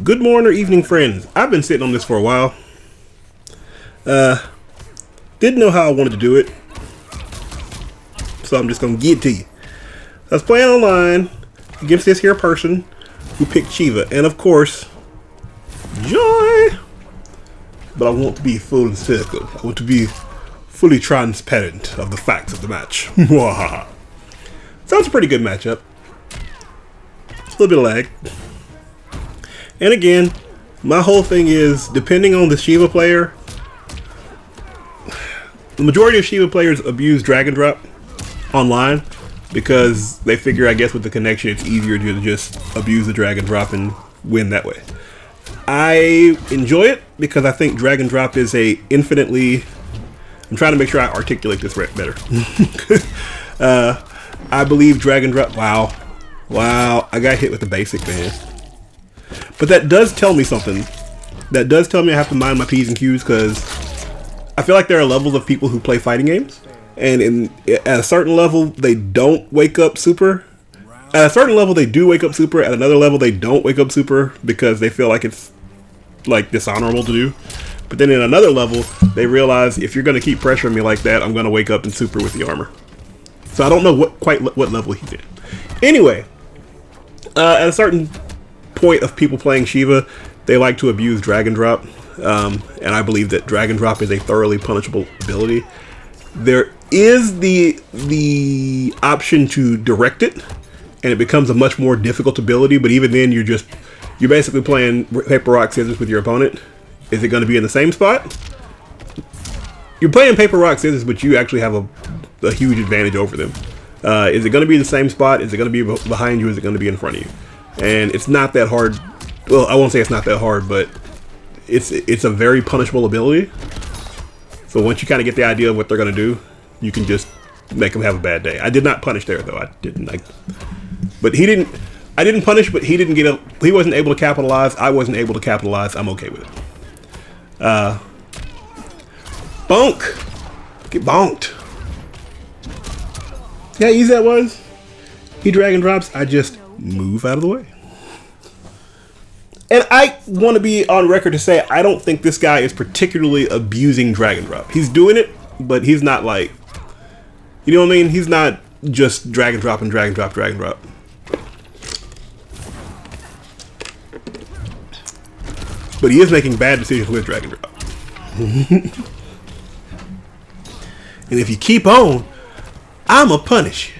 Good morning or evening, friends. I've been sitting on this for a while. Didn't know how I wanted to do it, so I'm just gonna get it to you. I was playing online against this here person who picked Shiva, and of course, joy. But I want to be full and circle. I want to be fully transparent of the facts of the match. Sounds a pretty good matchup. A little bit of lag. And again, my whole thing is, depending on the Shiva player, the majority of Shiva players abuse drag and drop online because they figure, I guess, with the connection, it's easier to just abuse the drag and drop and win that way. I enjoy it because I think drag and drop is a infinitely... I'm trying to make sure I articulate this better. I believe drag and drop... Wow, I got hit with the basic, man. But that does tell me something. That does tell me I have to mind my P's and Q's, because I feel like there are levels of people who play fighting games, and at a certain level they don't wake up super. At a certain level they do wake up super. At another level they don't wake up super because they feel like it's like dishonorable to do. But then in another level they realize, if you're going to keep pressuring me like that, I'm going to wake up and super with the armor. So I don't know what level he's in. Anyway, at a certain point of people playing Shiva, they like to abuse drag and drop, and I believe that drag and drop is a thoroughly punishable ability. There is the option to direct it, and it becomes a much more difficult ability, but even then you're basically playing paper rock scissors with your opponent. Is it going to be in the same spot? You're playing paper rock scissors, but you actually have a huge advantage over them. Is it going to be the same spot? Is it going to be behind you? Is it going to be in front of you? And it's not that hard. Well, I won't say it's not that hard, but it's a very punishable ability. So once you kind of get the idea of what they're going to do, you can just make them have a bad day. I did not punish there, though. I didn't. But he didn't. I didn't punish, but he didn't get a. He wasn't able to capitalize. I wasn't able to capitalize. I'm okay with it. Bonk. Get bonked. See how easy that was? He drag and drops. I just move out of the way. And I want to be on record to say I don't think this guy is particularly abusing drag and drop. He's doing it, but he's not like, you know what I mean? He's not just drag and drop and drag and drop, drag and drop. But he is making bad decisions with drag and drop. And if you keep on, I'ma punish you.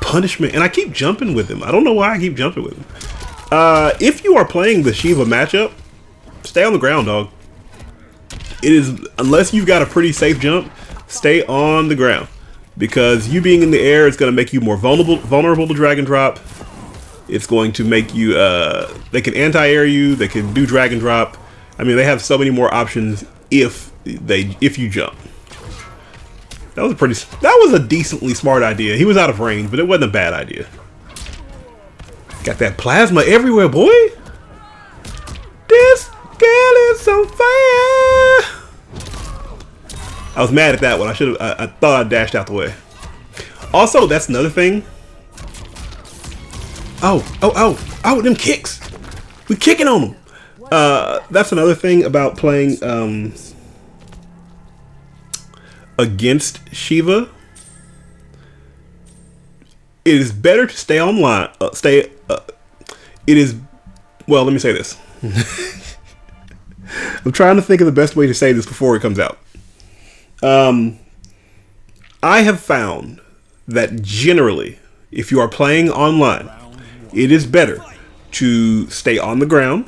Punishment. And I keep jumping with him. I don't know why I keep jumping with him. If you are playing the Shiva matchup, stay on the ground, dog. It is, unless you've got a pretty safe jump, stay on the ground, because you being in the air is going to make you more vulnerable to drag and drop. It's going to make you they can anti-air you, they can do drag and drop. I mean, they have so many more options if you jump. That was a decently smart idea. He was out of range, but it wasn't a bad idea. Got that plasma everywhere, boy. This girl is on fire. I was mad at that one. I thought I dashed out the way. Also, that's another thing. Oh, them kicks. We kicking on them. That's another thing about playing against Shiva. It is better to stay online. Well, let me say this. I'm trying to think of the best way to say this before it comes out. I have found that generally, if you are playing online, it is better to stay on the ground,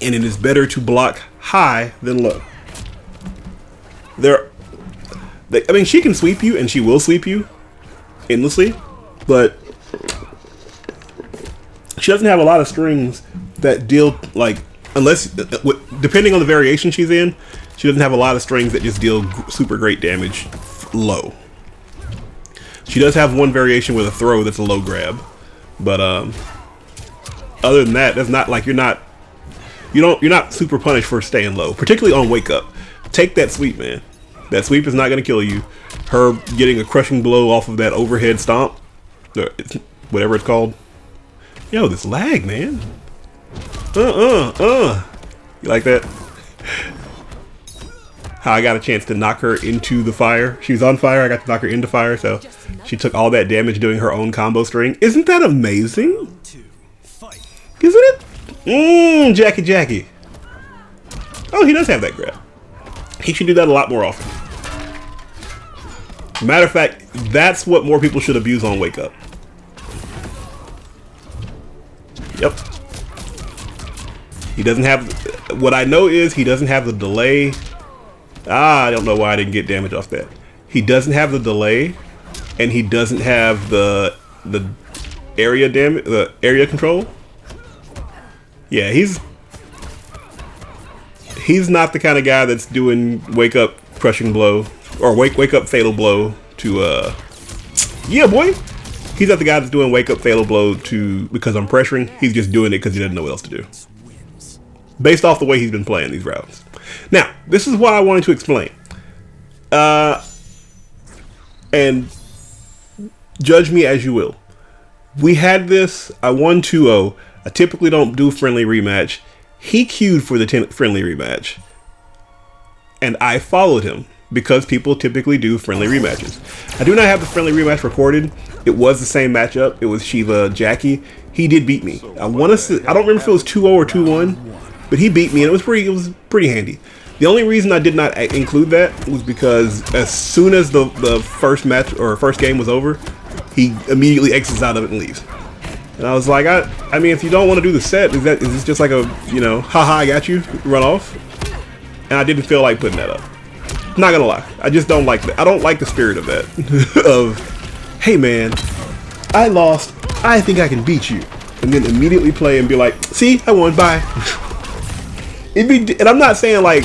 and it is better to block high than low. I mean, she can sweep you, and she will sweep you endlessly, but she doesn't have a lot of strings that deal, like, unless, depending on the variation she's in, she doesn't have a lot of strings that just deal super great damage low. She does have one variation with a throw that's a low grab, but other than that, that's not like you're not super punished for staying low, particularly on wake up. Take that sweep, man. That sweep is not going to kill you. Her getting a crushing blow off of that overhead stomp, whatever it's called. Yo, this lag, man. You like that? How I got a chance to knock her into the fire. She was on fire, I got to knock her into fire, so she took all that damage doing her own combo string. Isn't that amazing? Isn't it? Jacqui. Oh, he does have that grab. He should do that a lot more often. Matter of fact, that's what more people should abuse on Wake Up. Yep. He doesn't have... What I know is he doesn't have the delay. I don't know why I didn't get damage off that. He doesn't have the delay, and he doesn't have the area damage, the area control. Yeah, he's not the kind of guy that's doing Wake Up crushing blow or wake up fatal blow to yeah, boy. He's not the guy that's doing Wake Up fatal blow to because I'm pressuring. He's just doing it because he doesn't know what else to do. Based off the way he's been playing these rounds. Now, this is what I wanted to explain. And judge me as you will. We had this. I won 2-0. I typically don't do friendly rematch. He queued for the friendly rematch. And I followed him because people typically do friendly rematches. I do not have the friendly rematch recorded. It was the same matchup. It was Shiva Jacqui. He did beat me. I want to say, I don't remember if it was 2-0 or 2-1, but he beat me and it was pretty handy. The only reason I did not include that was because as soon as the first match or first game was over, he immediately exits out of it and leaves. And I was like, I mean, if you don't want to do the set, is this just like a, you know, haha, I got you, run off? And I didn't feel like putting that up. Not gonna lie, I just don't like that. I don't like the spirit of that. Of, hey man, I lost, I think I can beat you. And then immediately play and be like, see, I won, bye. And I'm not saying like,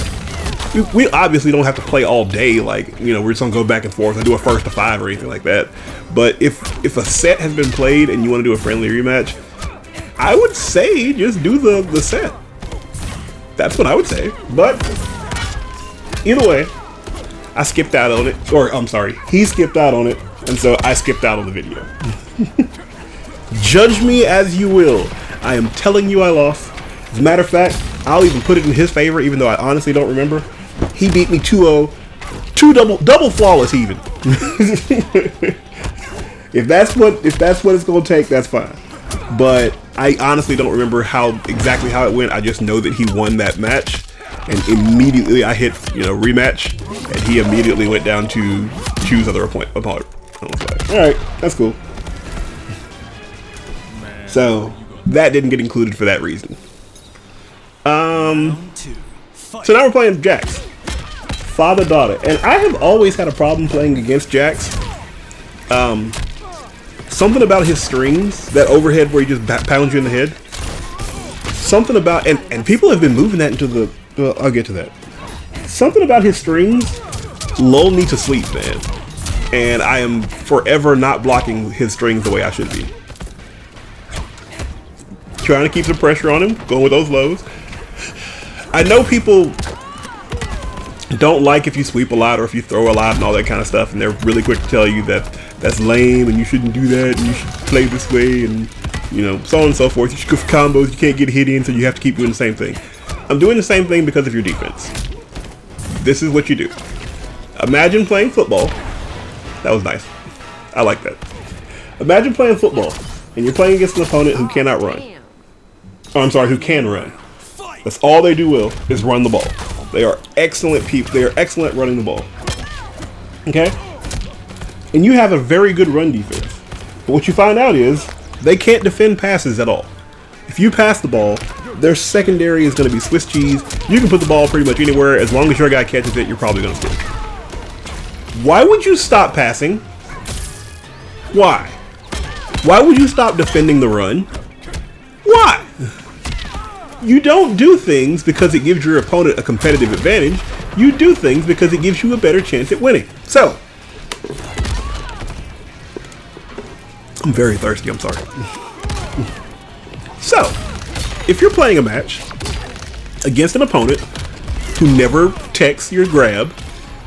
we obviously don't have to play all day, like, you know, we're just gonna go back and forth and do a 1st to 5 or anything like that. But if a set has been played and you want to do a friendly rematch, I would say just do the set. That's what I would say. But either way, I skipped out on it, or I'm sorry, he skipped out on it, and so I skipped out on the video. Judge me as you will. I am telling you I lost. As a matter of fact, I'll even put it in his favor, even though I honestly don't remember. He beat me 2-0, double flawless even. If that's what it's gonna take, that's fine. But I honestly don't remember exactly how it went. I just know that he won that match, and immediately I hit, you know, rematch, and he immediately went down to choose other opponent. I was like, all right, that's cool. So that didn't get included for that reason. So now we're playing Jax, father-daughter, and I have always had a problem playing against Jax. Something about his strings, that overhead where he just pounds you in the head. Something about, and people have been moving that into the, I'll get to that. Something about his strings lull me to sleep, man. And I am forever not blocking his strings the way I should be. Trying to keep the pressure on him, going with those lows. I know people don't like if you sweep a lot or if you throw a lot and all that kind of stuff, and they're really quick to tell you that that's lame and you shouldn't do that and you should play this way and, you know, so on and so forth. You should go for combos, you can't get hit in, so you have to keep doing the same thing. I'm doing the same thing because of your defense. This is what you do. Imagine playing football. That was nice. I like that. Imagine playing football and you're playing against an opponent who cannot run. Oh, I'm sorry, who can run. That's all they do well is run the ball. They are excellent people. They are excellent at running the ball. Okay? And you have a very good run defense. But what you find out is they can't defend passes at all. If you pass the ball, their secondary is going to be Swiss cheese. You can put the ball pretty much anywhere. As long as your guy catches it, you're probably going to score. Why would you stop passing? Why? Why would you stop defending the run? Why? You don't do things because it gives your opponent a competitive advantage. You do things because it gives you a better chance at winning. So, I'm very thirsty, I'm sorry. So, if you're playing a match against an opponent who never techs your grab,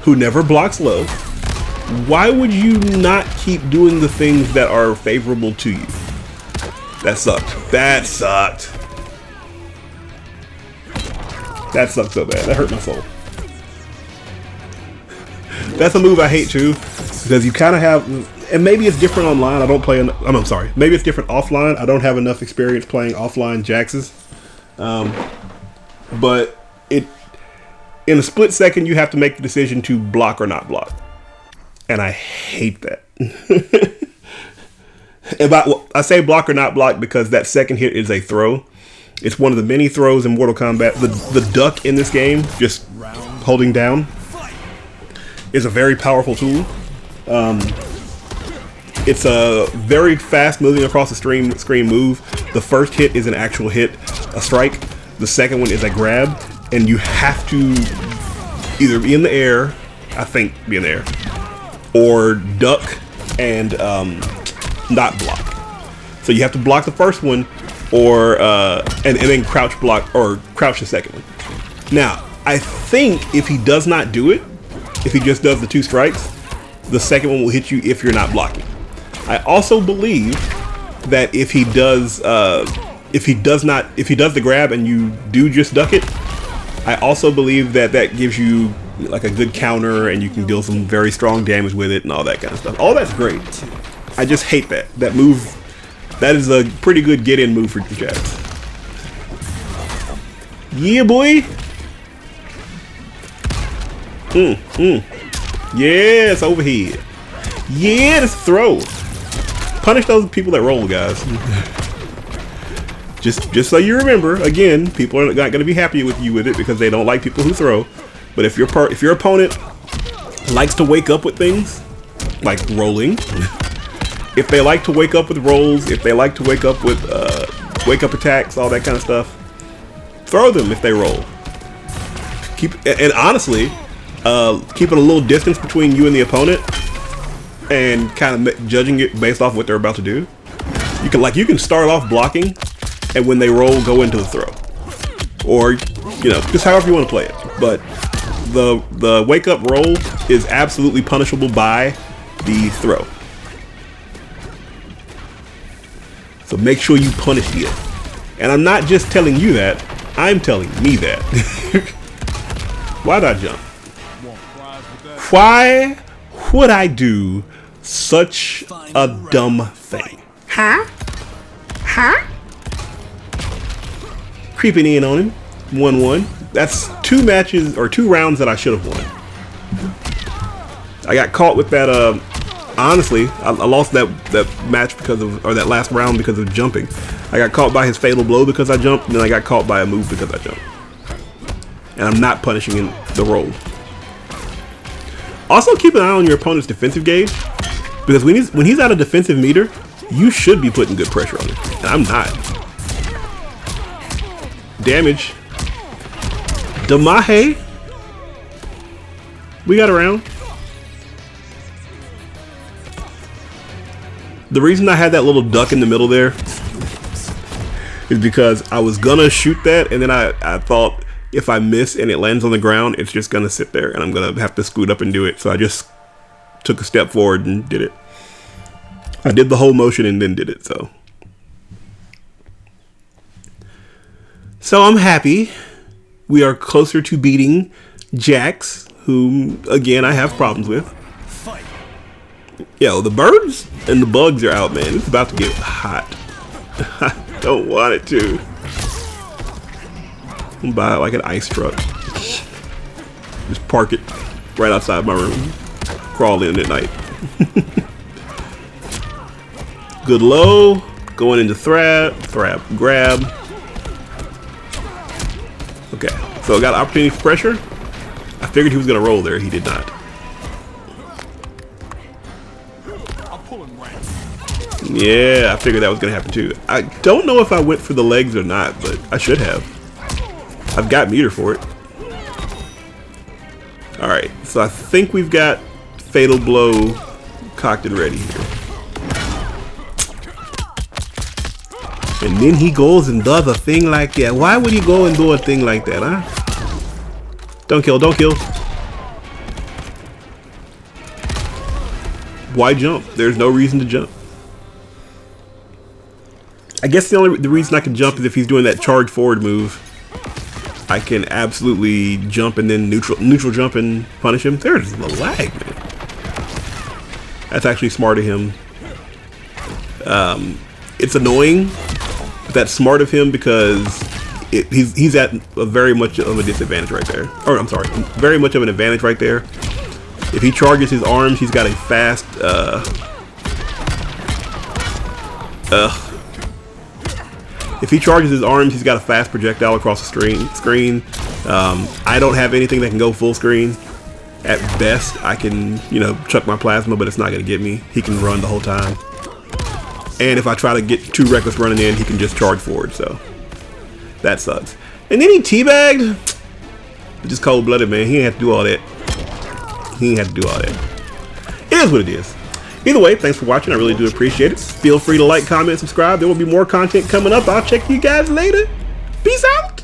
who never blocks low, why would you not keep doing the things that are favorable to you? That sucked. That sucked. That sucked so bad. That hurt my soul. That's a move I hate too, because you kind of have, and maybe it's different online. I don't play. I'm sorry. Maybe it's different offline. I don't have enough experience playing offline Jaxes. But it, in a split second, you have to make the decision to block or not block, and I hate that. I say block or not block because that second hit is a throw. It's one of the many throws in Mortal Kombat. The duck in this game, just holding down, is a very powerful tool. It's a very fast moving across the screen move. The first hit is an actual hit, a strike. The second one is a grab, and you have to either be in the air, I think be in the air, or duck and not block. So you have to block the first one, or and then crouch block or crouch the second one. Now, I think if he does not do it, if he just does the 2 strikes, the second one will hit you if you're not blocking. I also believe that if he does the grab and you do just duck it, I also believe that that gives you like a good counter and you can deal some very strong damage with it and all that kind of stuff. All that's great. I just hate that move. That is a pretty good get-in move for Jax. Yeah, boy. Yes, overhead. Yeah, this throw. Punish those people that roll, guys. just so you remember, again, people are not going to be happy with you with it because they don't like people who throw. But if your opponent likes to wake up with things like rolling, if they like to wake up with rolls, if they like to wake up with wake up attacks, all that kind of stuff, throw them if they roll. And honestly, keeping a little distance between you and the opponent and kind of judging it based off what they're about to do. You can start off blocking, and when they roll, go into the throw, or just however you want to play it. But the wake up roll is absolutely punishable by the throw. So make sure you punish it. And I'm not just telling you that, I'm telling me that. Why did I jump? Why would I do such a dumb thing? Huh? Creeping in on him. 1-1. That's 2 matches or 2 rounds that I should have won. I got caught with that. Honestly, I lost that match or that last round because of jumping. I got caught by his fatal blow because I jumped, and then I got caught by a move because I jumped. And I'm not punishing in the roll. Also, keep an eye on your opponent's defensive gauge, because when he's at a defensive meter, you should be putting good pressure on him, and I'm not. Damage. Damahe. We got around. The reason I had that little duck in the middle there is because I was gonna shoot that, and then I thought if I miss and it lands on the ground, it's just gonna sit there and I'm gonna have to scoot up and do it. So I just took a step forward and did it. I did the whole motion and then did it. So I'm happy. We are closer to beating Jax, whom again I have problems with. Yo, the birds and the bugs are out, man. It's about to get hot. I don't want it to. I'm buy like an ice truck. Just park it right outside my room. Crawl in at night. Good low. Going into grab. Okay, so I got an opportunity for pressure. I figured he was gonna roll there. He did not. Yeah, I figured that was gonna happen too. I don't know if I went for the legs or not, but I should have. I've got meter for it. Alright, so I think we've got fatal blow cocked and ready here. And then he goes and does a thing like that. Why would he go and do a thing like that, huh? Don't kill, don't kill. Why jump? There's no reason to jump. I guess the reason I can jump is if he's doing that charge forward move. I can absolutely jump and then neutral jump and punish him. There's the lag, man. That's actually smart of him. It's annoying, but that's smart of him because he's at a very much of a disadvantage right there. Or I'm sorry, very much of an advantage right there. If he charges his arms, he's got a fast. If he charges his arms, he's got a fast projectile across the screen. I don't have anything that can go full screen. At best, I can, chuck my plasma, but it's not going to get me. He can run the whole time. And if I try to get too reckless running in, he can just charge forward, so that sucks. And then he teabagged. Just cold-blooded, man. He didn't have to do all that. He didn't have to do all that. It is what it is. Either way, thanks for watching. I really do appreciate it. Feel free to like, comment, subscribe. There will be more content coming up. I'll check you guys later. Peace out.